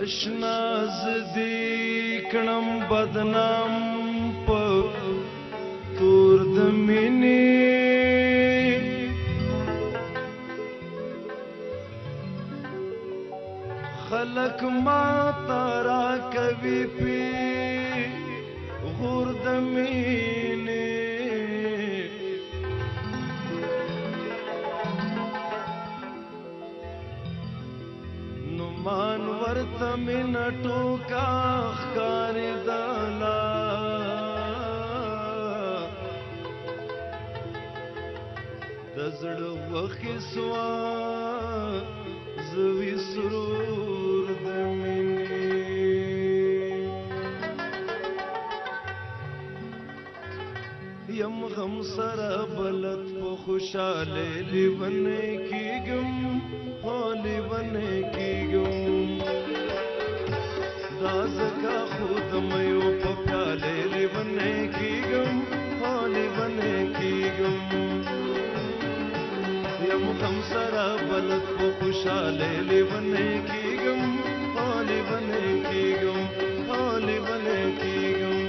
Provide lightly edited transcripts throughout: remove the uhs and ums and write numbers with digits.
اشنا زدی کړم بدنام په تور د مینې خلق ما تارا کوي پی غور د مینې مان ورته من ټوکا ښکارې دلا د زړه وخې سوا زوی سرور د مینې یم غم سره بلد په خوشاله لیونې کېږم لیونې کېږم دا ځکه خود مې په پیالې لیونې کېږم لیونې کېږم یم غم سره بلد په خوشاله لیونې کېږم لیونې کېږم لیونې کېږم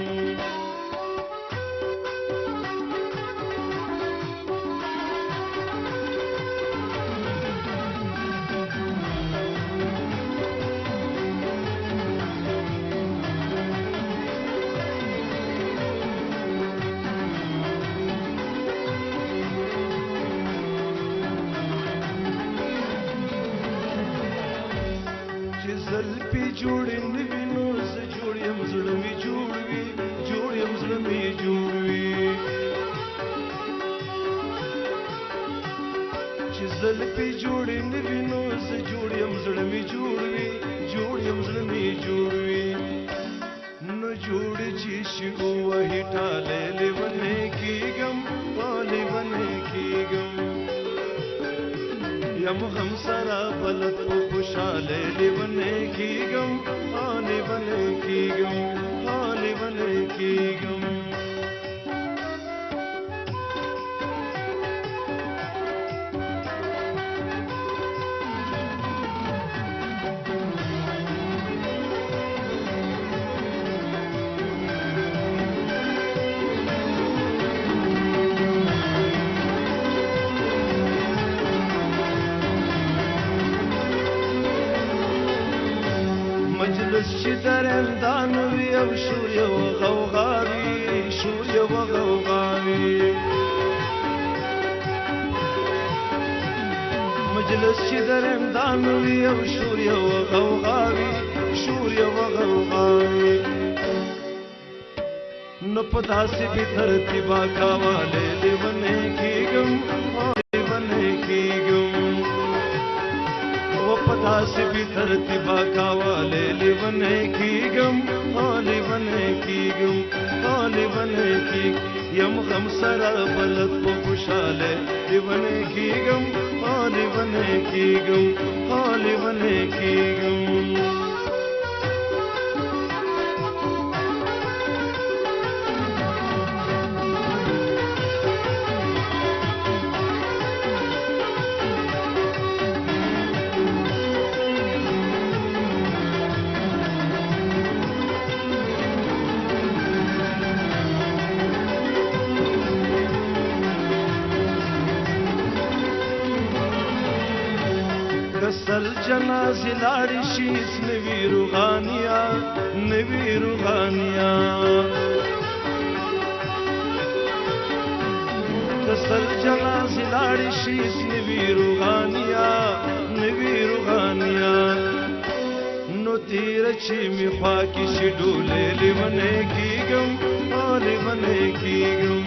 زلفی جوړې نه وي نو زه جوړ یم زړه مې جوړ وي جوړ یم زړه مې جوړ وي چې زلفی جوړې نه وي نو زه جوړ یم زړه مې جوړ وي جوړ یم زړه مې جوړ وي نو جوړ چې شي وهي ټالې لیونې کېږم لیونې کېږم یم غم سره بلد په خوشاله لیونې کېږم لیونې کېږم لیونې کېږم مجلس چې درندان وي او شور یو غوغا وي شور یو غوغا وي مجلس چې درندان وي او شور یو غوغا وي شور یو غوغا وي نو په داسې بې ترتیبه کاواله لیونې کېږم لیونې کېږم په داسې بې ترتیبه کاواله لیونې کېږم لیونې کېږم لیونې کېږم یم غم سره بلد په خوشاله لیونې کېږم لیونې کېږم لیونې کېږم کسل جنازې لاړې شي نوي روغانیا نوي روغانیا کسل جنازې لاړې شي نوي روغانیا نوي روغانیا نو تیر چې می خوا کې شي ډولې لیونې کېږم لیونې کېږم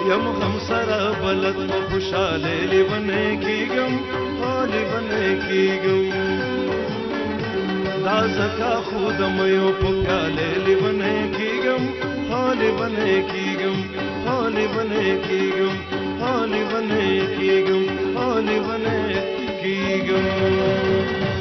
یم غم سره بلد په خوشاله لیونې کېږم لیونې کېږم دا ځکه خود مې په پیالې لیونې کېږم لیونې کېږم لیونې کېږم لیونې کېږم لیونې کېږم